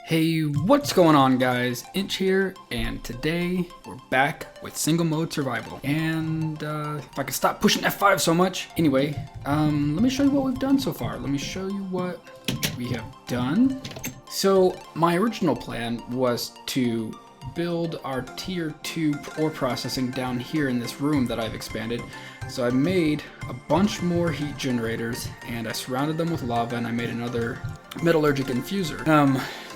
Hey, what's going on guys? Inch here, and today we're back with single mode survival. And if I could stop pushing F5 so much. Anyway, let me show you what we've done so far. Let me show you what we have done. So my original plan was to build our tier 2 ore processing down here in this room that I've expanded. So I made a bunch more heat generators and I surrounded them with lava, and I made another metallurgic infuser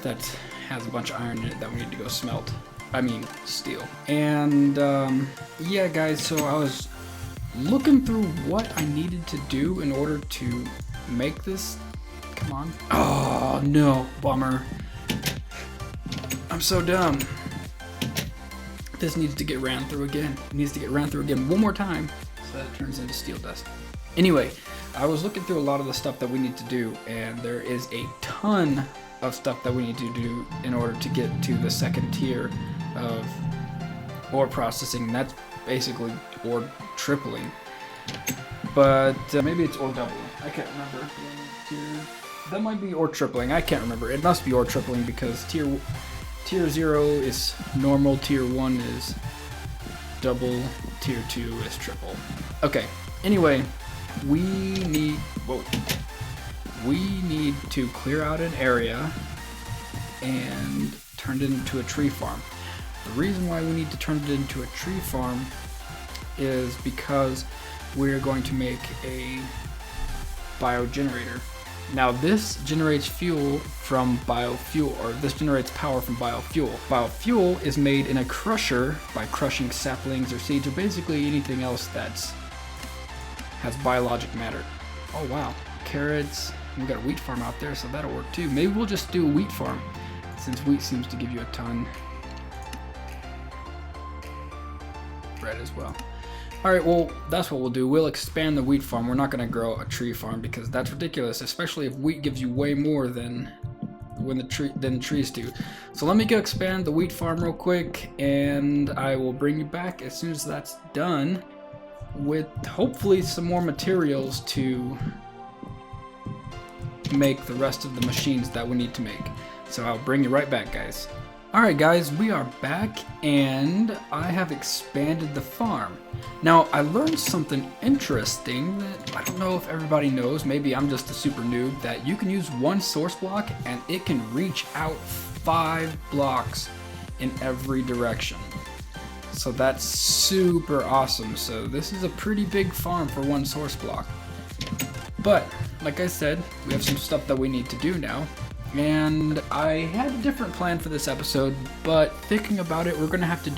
that has a bunch of iron in it that we need to go smelt. I mean steel. And yeah guys, so I was looking through what I needed to do in order to make this. Come on. Oh no, bummer. I'm so dumb. This needs to get ran through again. It needs to get ran through again one more time so that it turns into steel dust. Anyway, I was looking through a lot of the stuff that we need to do, and there is a ton of stuff that we need to do in order to get to the second tier of ore processing. That's basically ore tripling. But maybe it's ore doubling. I can't remember. That might be ore tripling. I can't remember. It must be ore tripling because tier 0 is normal, tier 1 is double, tier 2 is triple. Okay, anyway, we need to clear out an area and turn it into a tree farm. The reason why we need to turn it into a tree farm is because we're going to make a biogenerator. Now this generates fuel from biofuel, or this generates power from biofuel. Biofuel is made in a crusher by crushing saplings or seeds, or basically anything else that's has biologic matter. Oh wow, carrots. We got a wheat farm out there, so that'll work too. Maybe we'll just do a wheat farm, since wheat seems to give you a ton. Bread as well. Alright, well, that's what we'll do. We'll expand the wheat farm. We're not going to grow a tree farm because that's ridiculous, especially if wheat gives you way more than trees do. So let me go expand the wheat farm real quick, and I will bring you back as soon as that's done with hopefully some more materials to make the rest of the machines that we need to make. So I'll bring you right back, guys. Alright guys, we are back, and I have expanded the farm. Now, I learned something interesting that I don't know if everybody knows, maybe I'm just a super noob, that you can use one source block and it can reach out 5 blocks in every direction. So that's super awesome. So this is a pretty big farm for one source block. But, like I said, we have some stuff that we need to do now. And I had a different plan for this episode, but thinking about it, we're gonna have to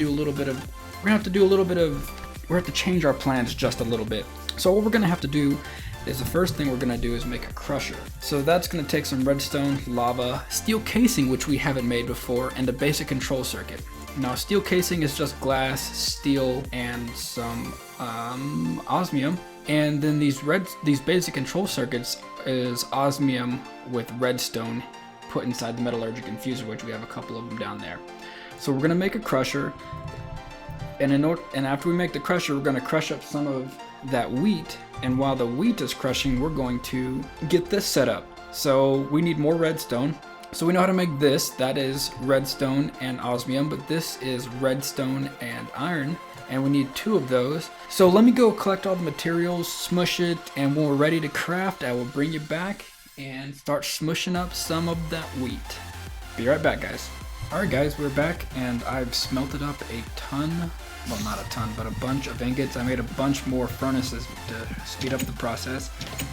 change our plans just a little bit. So what we're gonna have to do is, the first thing we're gonna do is make a crusher. So that's gonna take some redstone, lava, steel casing, which we haven't made before, and a basic control circuit. Now steel casing is just glass, steel, and some osmium. And then these basic control circuits is osmium with redstone put inside the metallurgic infuser, which we have a couple of them down there. So we're gonna make a crusher, and after we make the crusher, we're gonna crush up some of that wheat. And while the wheat is crushing, we're going to get this set up. So we need more redstone. So we know how to make this. That is redstone and osmium, but this is redstone and iron, and we need 2 of those. So let me go collect all the materials, smush it, and when we're ready to craft, I will bring you back and start smushing up some of that wheat. Be right back, guys. Alright guys, we're back, and I've smelted up a ton, well not a ton, but a bunch of ingots. I made a bunch more furnaces to speed up the process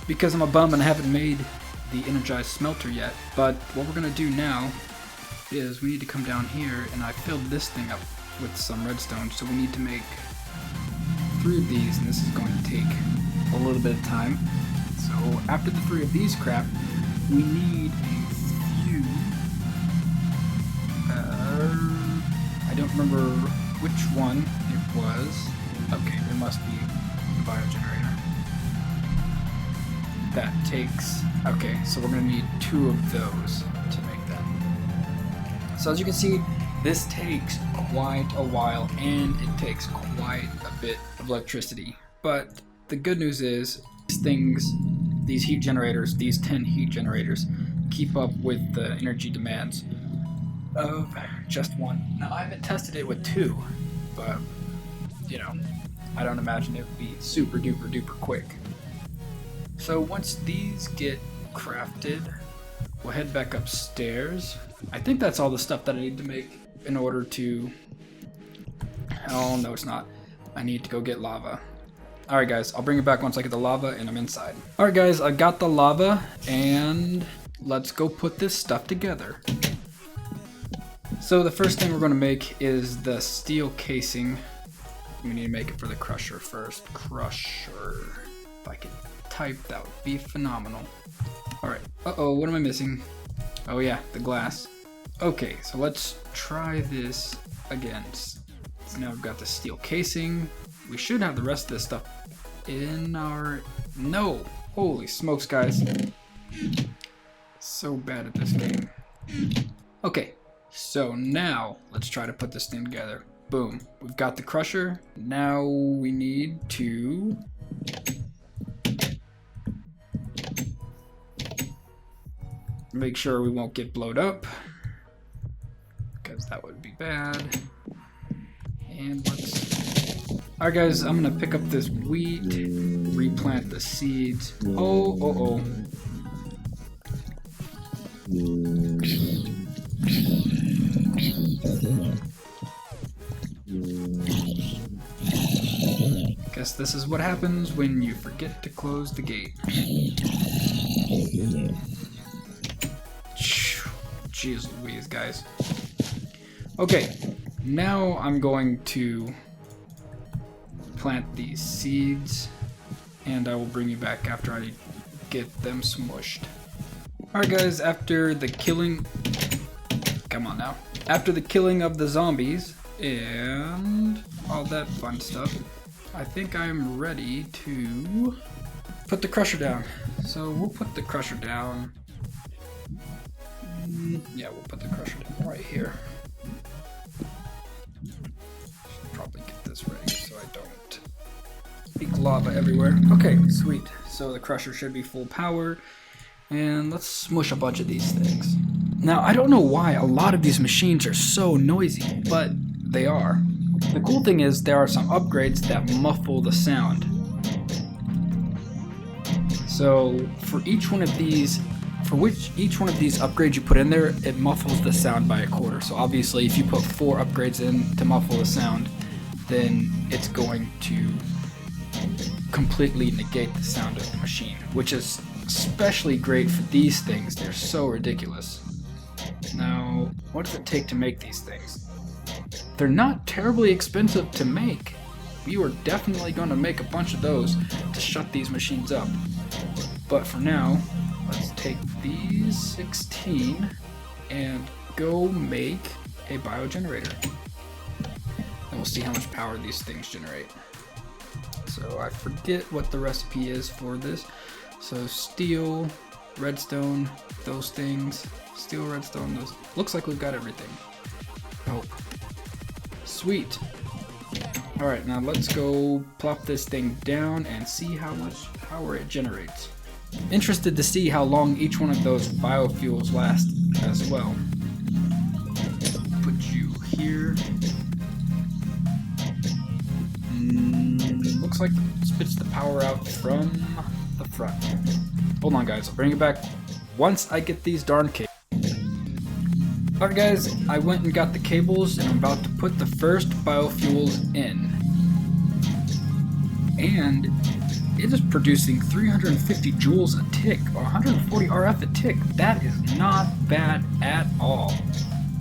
because I'm a bum and I haven't made the energized smelter yet. But what we're gonna do now is we need to come down here, and I filled this thing up with some redstone, so we need to make 3 of these, and this is going to take a little bit of time. So after the 3 of these craft, we need a few, I don't remember which one it was. Okay, it must be the biogenerator. That takes, okay, so we're gonna need 2 of those to make that. So as you can see, this takes quite a while, and it takes quite a bit of electricity. But the good news is, these heat generators, these 10 heat generators, keep up with the energy demands of just one. Now, I haven't tested it with two, but, you know, I don't imagine it would be super duper duper quick. So once these get crafted, we'll head back upstairs. I think that's all the stuff that I need to make in order to... Oh, no, it's not. I need to go get lava. Alright guys, I'll bring it back once I get the lava and I'm inside. Alright guys, I got the lava and let's go put this stuff together. So the first thing we're going to make is the steel casing. We need to make it for the crusher first. Crusher. If I could type, that would be phenomenal. Alright, uh-oh, what am I missing? Oh yeah, the glass. Okay, so let's try this again. So now we've got the steel casing. We should have the rest of this stuff in our... No! Holy smokes, guys. So bad at this game. Okay, so now let's try to put this thing together. Boom. We've got the crusher. Now we need to... make sure we won't get blowed up, because that would be bad. And let's... Alright guys, I'm gonna pick up this wheat, replant the seeds. Oh. Guess this is what happens when you forget to close the gate. Jeez Louise, guys. Okay, now I'm going to plant these seeds, and I will bring you back after I get them smushed. Alright guys, after the killing... Come on now. After the killing of the zombies, and all that fun stuff, I think I'm ready to put the crusher down. So we'll put the crusher down. Yeah, we'll put the crusher down right here. Should probably get this ready so I don't leak lava everywhere. Okay, sweet. So the crusher should be full power. And let's smush a bunch of these things. Now, I don't know why a lot of these machines are so noisy, but they are. The cool thing is there are some upgrades that muffle the sound. So for each one of these, each one of these upgrades you put in there, it muffles the sound by a quarter. So obviously if you put 4 upgrades in to muffle the sound, then it's going to completely negate the sound of the machine, which is especially great for these things. They're so ridiculous. Now, what does it take to make these things? They're not terribly expensive to make. We were definitely going to make a bunch of those to shut these machines up. But for now, let's take these 16 and go make a biogenerator. And we'll see how much power these things generate. So I forget what the recipe is for this. So steel, redstone, those things. Steel, redstone, those. Looks like we've got everything. Oh. Sweet. Alright, now let's go plop this thing down and see how much power it generates. Interested to see how long each one of those biofuels last as well. Put you here. Looks like it spits the power out from the front. Hold on guys, I'll bring it back once I get these darn cables. Alright guys, I went and got the cables and I'm about to put the first biofuels in. And it is producing 350 joules a tick, or 140 RF a tick. That is not bad at all.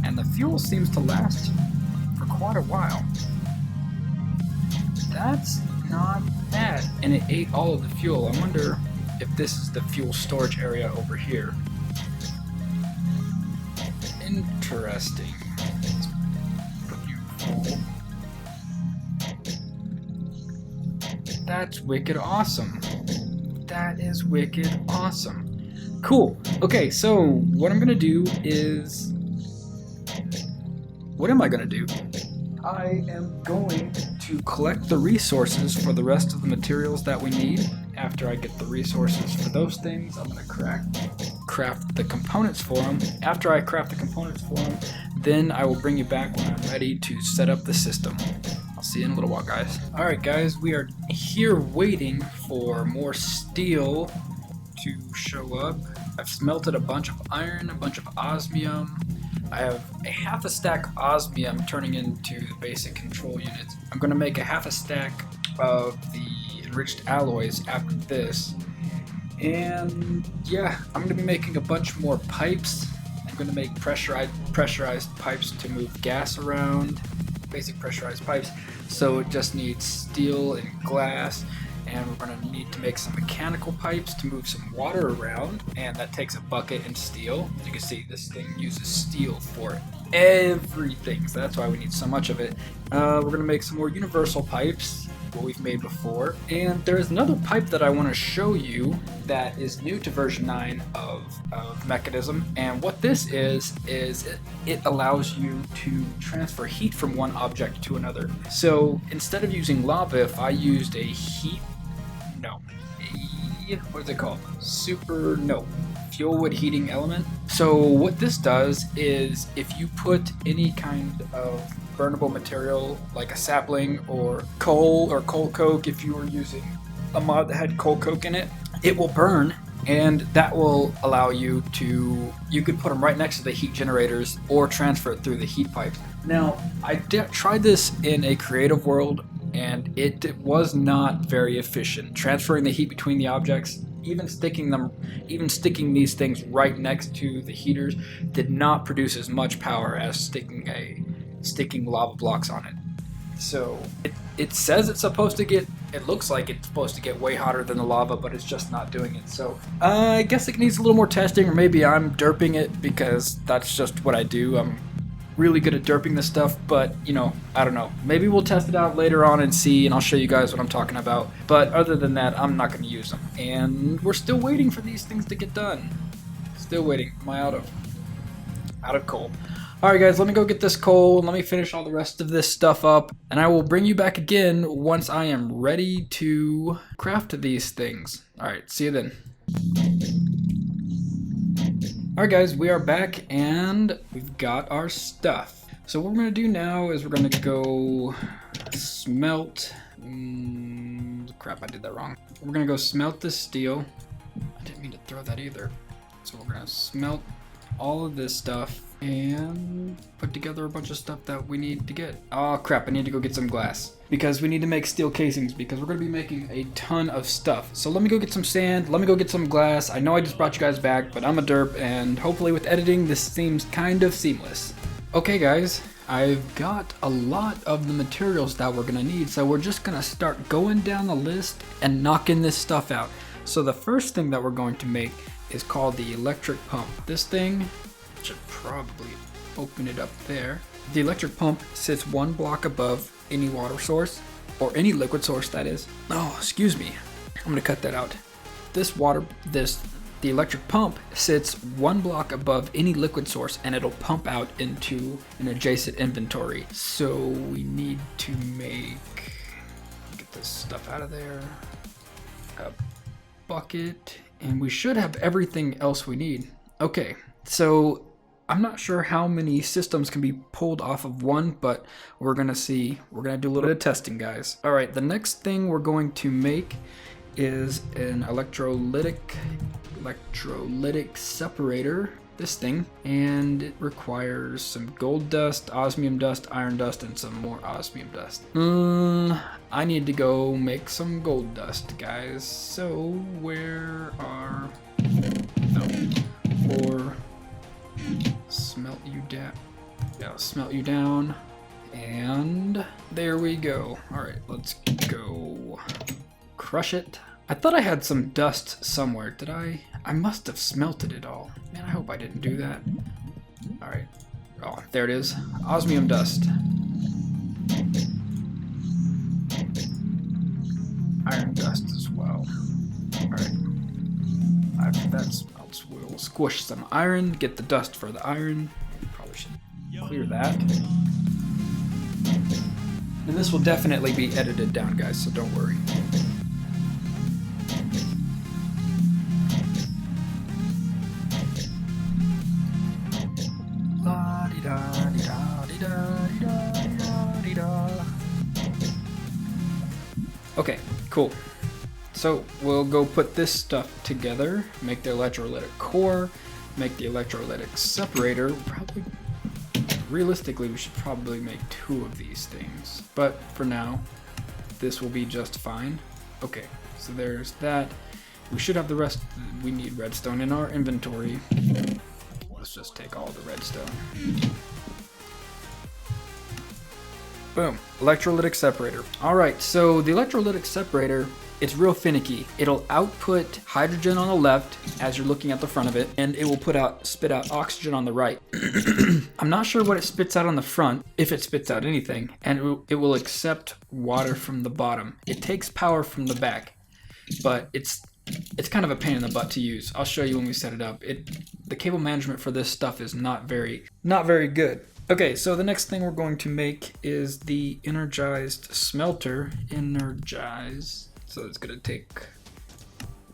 And the fuel seems to last for quite a while. That's not bad. And it ate all of the fuel. I wonder if this is the fuel storage area over here. Interesting. Let's put you full. That's wicked awesome. That is wicked awesome. Cool. Okay, so what I'm gonna do is... What am I gonna do? I am going to collect the resources for the rest of the materials that we need. After I get the resources for those things, I'm gonna craft the components for them. After I craft the components for them, then I will bring you back when I'm ready to set up the system. I'll see you in a little while, guys. Alright guys, we are here waiting for more steel to show up. I've smelted a bunch of iron, a bunch of osmium. I have a half a stack of osmium turning into the basic control units. I'm going to make a half a stack of the enriched alloys after this. And yeah, I'm going to be making a bunch more pipes. I'm going to make pressurized pipes to move gas around. Basic pressurized pipes. So it just needs steel and glass. And we're going to need to make some mechanical pipes to move some water around, and that takes a bucket and steel. As you can see, this thing uses steel for everything, so that's why we need so much of it. We're going to make some more universal pipes, what we've made before, and there's another pipe that I want to show you that is new to version 9 of Mekanism, and what this is it allows you to transfer heat from one object to another. So instead of using lava, if I used what is it called? Fuel wood heating element. So what this does is if you put any kind of burnable material like a sapling or coal coke, if you were using a mod that had coal coke in it, it will burn, and that will allow you could put them right next to the heat generators or transfer it through the heat pipes. Now, I tried this in a creative world, and it was not very efficient. Transferring the heat between the objects, even sticking these things right next to the heaters, did not produce as much power as sticking lava blocks on it. So it says it's supposed to get, it looks like it's supposed to get way hotter than the lava, but it's just not doing it. So I guess it needs a little more testing, or maybe I'm derping it because that's just what I do. I'm really good at derping this stuff, but I don't know. Maybe we'll test it out later on and see, and I'll show you guys what I'm talking about. But other than that, I'm not going to use them. And we're still waiting for these things to get done. Still waiting. Am I out of coal? Alright guys, let me go get this coal, and let me finish all the rest of this stuff up, and I will bring you back again once I am ready to craft these things. Alright, see you then. Alright guys, we are back, and we've got our stuff. So what we're going to do now is we're going to go smelt... crap, I did that wrong. We're going to go smelt this steel. I didn't mean to throw that either. So we're going to smelt all of this stuff and put together a bunch of stuff that we need to get. Oh crap, I need to go get some glass because we need to make steel casings, because we're going to be making a ton of stuff. So let me go get some sand, let me go get some glass. I know I just brought you guys back, but I'm a derp, and hopefully with editing this seems kind of seamless. Okay guys, I've got a lot of the materials that we're going to need, so we're just going to start going down the list and knocking this stuff out. So the first thing that we're going to make is called the electric pump. This thing should probably open it up there. The electric pump sits one block above any water source, or any liquid source, that is. Oh, excuse me. I'm gonna cut that out. The electric pump sits one block above any liquid source, and it'll pump out into an adjacent inventory. So we need to get this stuff out of there. A bucket, and we should have everything else we need. Okay, so I'm not sure how many systems can be pulled off of one, but we're gonna see. We're gonna do a little bit of testing, guys. All right, the next thing we're going to make is an electrolytic separator, this thing, and it requires some gold dust, osmium dust, iron dust, and some more osmium dust. I need to go make some gold dust, guys. So where are smelt you down. Yeah, smelt you down. And there we go. Alright, let's go crush it. I thought I had some dust somewhere. Did I? I must have smelted it all. Man, I hope I didn't do that. Alright. Oh, there it is. Osmium dust. Iron dust as well. Alright. After that smelts, we'll squish some iron, get the dust for the iron. Probably should clear that. And this will definitely be edited down, guys, so don't worry. Okay, cool. So we'll go put this stuff together, make the electrolytic core, make the electrolytic separator. Probably, realistically, we should probably make 2 of these things. But for now, this will be just fine. Okay, so there's that. We should have the rest. We need redstone in our inventory. Let's just take all the redstone. Boom, electrolytic separator. All right, so the electrolytic separator, it's real finicky. It'll output hydrogen on the left as you're looking at the front of it, and it will spit out oxygen on the right. I'm not sure what it spits out on the front, if it spits out anything, and it will accept water from the bottom. It takes power from the back, but it's kind of a pain in the butt to use. I'll show you when we set it up. The cable management for this stuff is not very good. Okay, so the next thing we're going to make is the energized smelter. So it's gonna take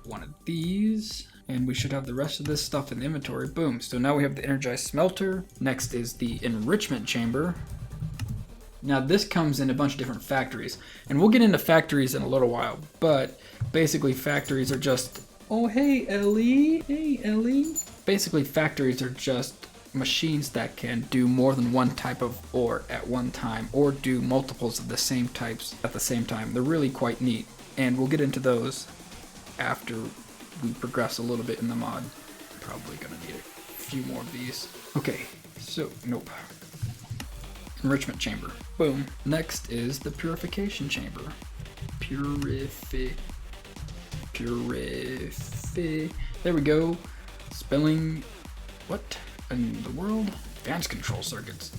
one of these, and we should have the rest of this stuff in the inventory. Boom, so now we have the energized smelter. Next is the enrichment chamber. Now this comes in a bunch of different factories, and we'll get into factories in a little while, but basically factories are just, oh hey Ellie, Basically factories are just machines that can do more than one type of ore at one time, or do multiples of the same types at the same time. They're really quite neat, and we'll get into those after we progress a little bit in the mod. Probably gonna need a few more of these. Okay, so nope. Enrichment chamber. Boom. Next is the purification chamber. There we go. Spelling. What in the world? Advanced control circuits.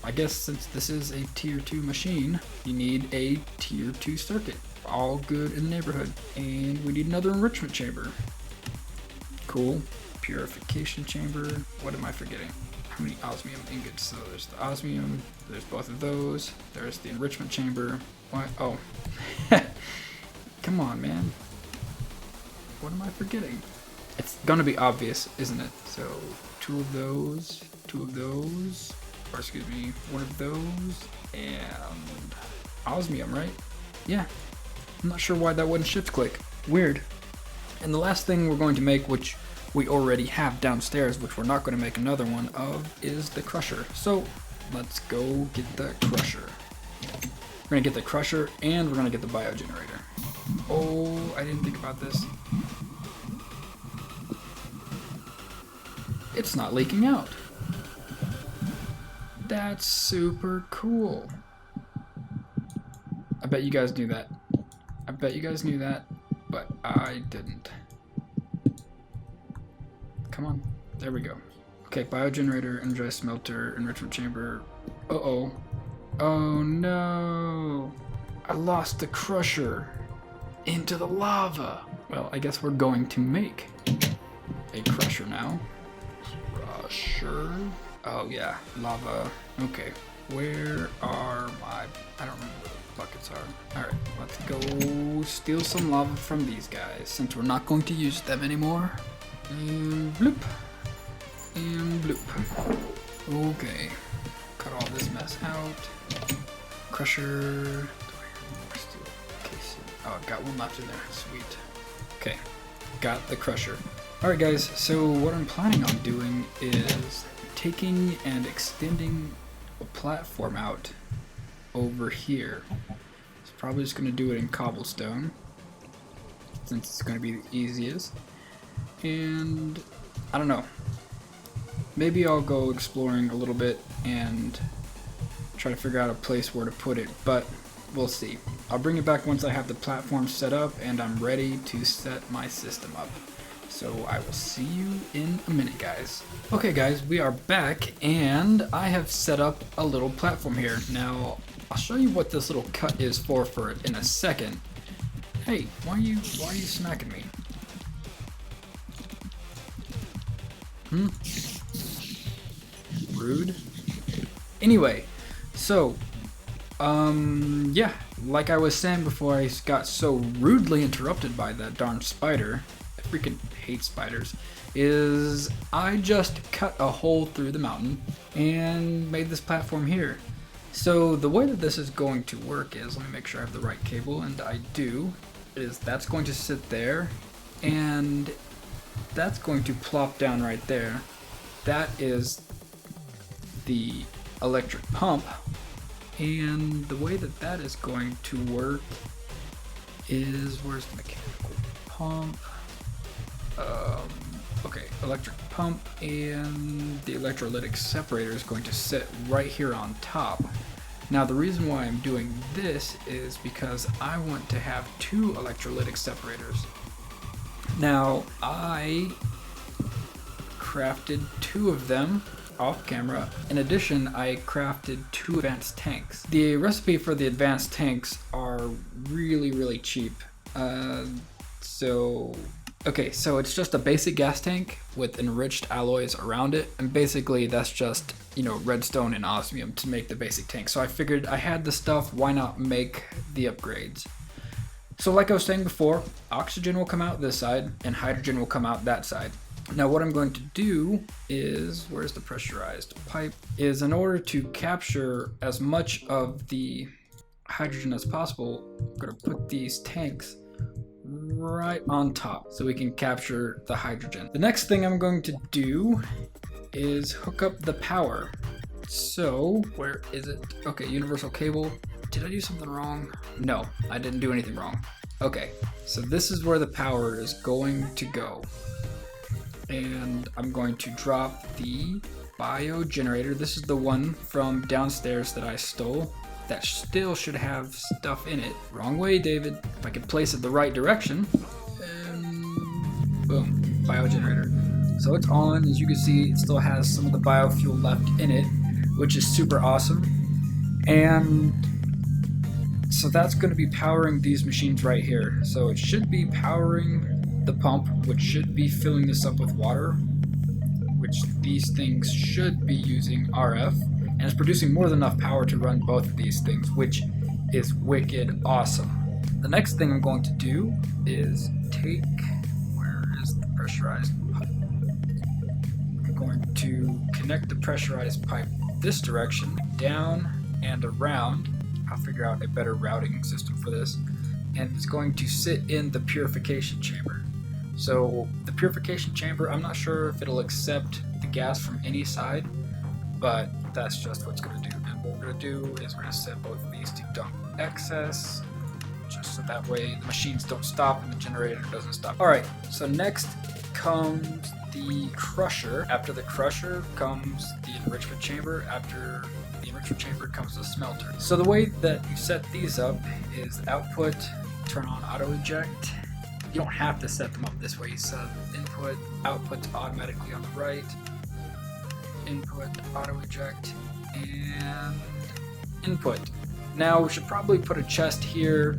I guess since this is a tier 2 machine, you need a tier 2 circuit. All good in the neighborhood. And we need another enrichment chamber. Cool. Purification chamber. What am I forgetting? How many osmium ingots? So there's the osmium, there's both of those, there's the enrichment chamber. What? Oh. Come on, man. What am I forgetting? It's gonna be obvious, isn't it? So 2 of those, or excuse me, 1 of those, and osmium, right? Yeah. I'm not sure why that wouldn't shift click. Weird. And the last thing we're going to make, which we already have downstairs, which we're not going to make another one of, is the crusher. So let's go get the crusher. We're going to get the crusher, and we're going to get the biogenerator. Oh, I didn't think about this. It's not leaking out. That's super cool. I bet you guys knew that. But I didn't. Come on. There we go. Okay, biogenerator, energized smelter, enrichment chamber. Uh-oh. Oh no. I lost the crusher into the lava. Well, I guess we're going to make a crusher now. Crusher. Oh yeah, lava. Okay. Where are my... I don't remember where the buckets are. Alright, let's go steal some lava from these guys, since we're not going to use them anymore. And bloop. And bloop. Okay. Cut all this mess out. Crusher. Oh, I've got one left in there. Sweet. Okay. Got the crusher. Alright guys, so what I'm planning on doing is taking and extending a platform out over here. So probably just going to do it in cobblestone, since it's going to be the easiest. And I don't know, maybe I'll go exploring a little bit and try to figure out a place where to put it, but we'll see. I'll bring it back once I have the platform set up and I'm ready to set my system up. So I will see you in a minute, guys. Okay guys, we are back, and I have set up a little platform here. Now, I'll show you what this little cut is for it in a second. Hey, why are you smacking me? Rude. Anyway, so, yeah, like I was saying before I got so rudely interrupted by that darn spider. I freaking hate spiders. is I just cut a hole through the mountain and made this platform here. So the way that this is going to work is, let me make sure I have the right cable, and I do, is that's going to sit there, and that's going to plop down right there. That is the electric pump, and the way that that is going to work is, where's the mechanical pump? Okay, electric pump, and the electrolytic separator is going to sit right here on top. Now the reason why I'm doing this is because I want to have 2 electrolytic separators. Now I crafted 2 of them off camera. In addition, I crafted 2 advanced tanks. The recipe for the advanced tanks are really cheap. So it's just a basic gas tank with enriched alloys around it, and basically that's just, you know, redstone and osmium to make the basic tank. So I figured I had the stuff, why not make the upgrades? So like I was saying before, oxygen will come out this side and hydrogen will come out that side. Now what I'm going to do is, where's the pressurized pipe, is in order to capture as much of the hydrogen as possible, I'm going to put these tanks right on top so we can capture the hydrogen. The next thing I'm going to do is hook up the power. So where is it? Okay, universal cable. Did I do something wrong? No, I didn't do anything wrong. Okay, so this is where the power is going to go. And I'm going to drop the bio generator. This is the one from downstairs that I stole. That still should have stuff in it. Wrong way, David. If I could place it the right direction. And boom, bio generator. So it's on. As you can see, it still has some of the biofuel left in it, which is super awesome. And so that's going to be powering these machines right here. So it should be powering the pump, which should be filling this up with water, which these things should be using RF. And it's producing more than enough power to run both of these things, which is wicked awesome. The next thing I'm going to do is take, where is the pressurized pipe? I'm going to connect the pressurized pipe this direction, down and around. I'll figure out a better routing system for this. And it's going to sit in the purification chamber. So the purification chamber, I'm not sure if it'll accept the gas from any side, but that's just what it's going to do. And what we're going to do is we're going to set both of these to dump excess, just so that way the machines don't stop and the generator doesn't stop. Alright, so next comes the crusher. After the crusher comes the enrichment chamber. After the enrichment chamber comes the smelter. So the way that you set these up is output, turn on auto eject. You don't have to set them up this way. You set input, output automatically on the right. Input, auto eject, and input. Now we should probably put a chest here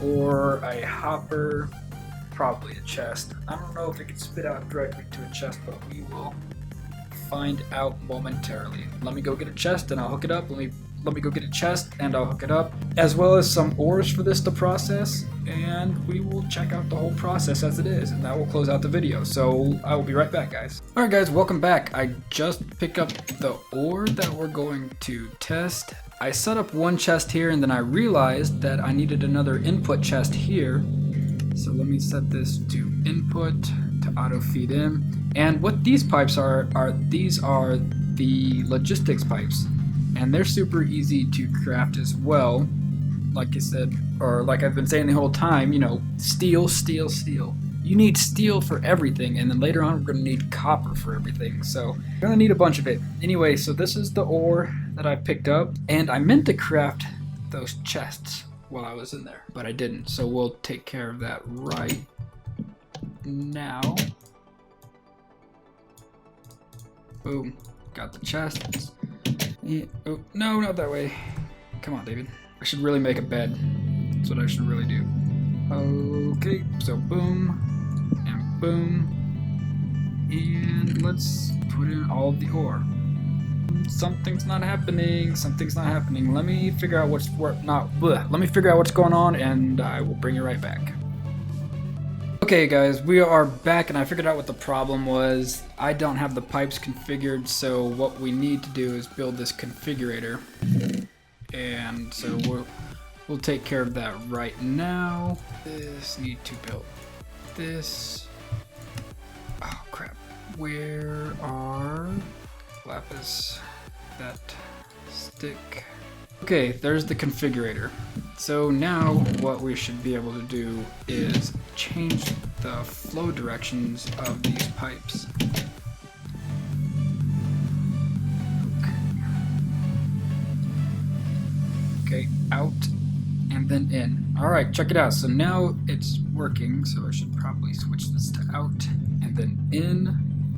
or a hopper, probably a chest. I don't know if it can spit out directly to a chest, but we will find out momentarily. Let me go get a chest and I'll hook it up. Let me go get a chest and I'll hook it up, as well as some ores for this to process, and we will check out the whole process as it is, and that will close out the video. So I will be right back, guys. Alright guys, welcome back. I just picked up the ore that we're going to test. I set up one chest here and then I realized that I needed another input chest here. So let me set this to input to auto feed in. And what these pipes are these are the logistics pipes. And they're super easy to craft as well. Like I said, or like I've been saying the whole time, you know, steel, steel, steel. You need steel for everything, and then later on we're going to need copper for everything. So we're going to need a bunch of it. Anyway, so this is the ore that I picked up, and I meant to craft those chests while I was in there, but I didn't. So we'll take care of that right now. Boom, got the chests. Yeah. Oh, no, not that way. Come on, David. I should really make a bed. That's what I should really do. Okay, so boom, and boom. And let's put in all of the ore. Something's not happening. Something's not happening. Let me figure out Let me figure out what's going on, and I will bring you right back. Okay guys, we are back and I figured out what the problem was. I don't have the pipes configured, so what we need to do is build this configurator. And so we'll take care of that right now. This need to build this. Oh crap. Where are lapis? That stick. Okay, there's the configurator. So now what we should be able to do is change the flow directions of these pipes. Okay, out and then in. Alright, check it out. So now it's working, so I should probably switch this to out and then in.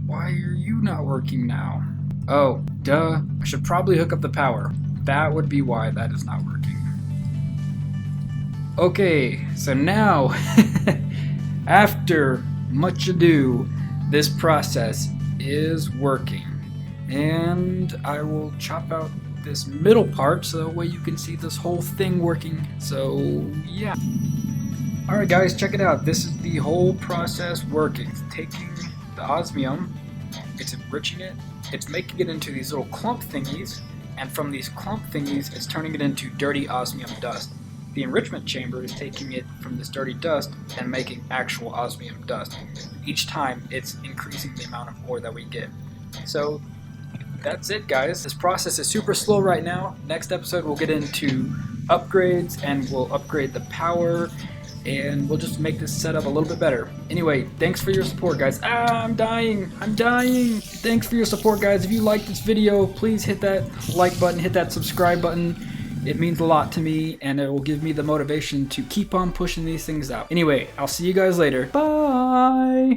Why are you not working now? Oh, duh. I should probably hook up the power. That would be why that is not working. Okay, so now, after much ado, this process is working. And I will chop out this middle part so that way you can see this whole thing working. So, yeah. Alright guys, check it out. This is the whole process working. It's taking the osmium, it's enriching it, it's making it into these little clump thingies, and from these clump thingies, it's turning it into dirty osmium dust. The enrichment chamber is taking it from this dirty dust and making actual osmium dust. Each time, it's increasing the amount of ore that we get. So, that's it guys. This process is super slow right now. Next episode, we'll get into upgrades, and we'll upgrade the power, and we'll just make this setup a little bit better. Anyway, thanks for your support, guys. I'm dying. Thanks for your support, guys. If you like this video, please hit that like button, hit that subscribe button. It means a lot to me, and it will give me the motivation to keep on pushing these things out. Anyway, I'll see you guys later. Bye!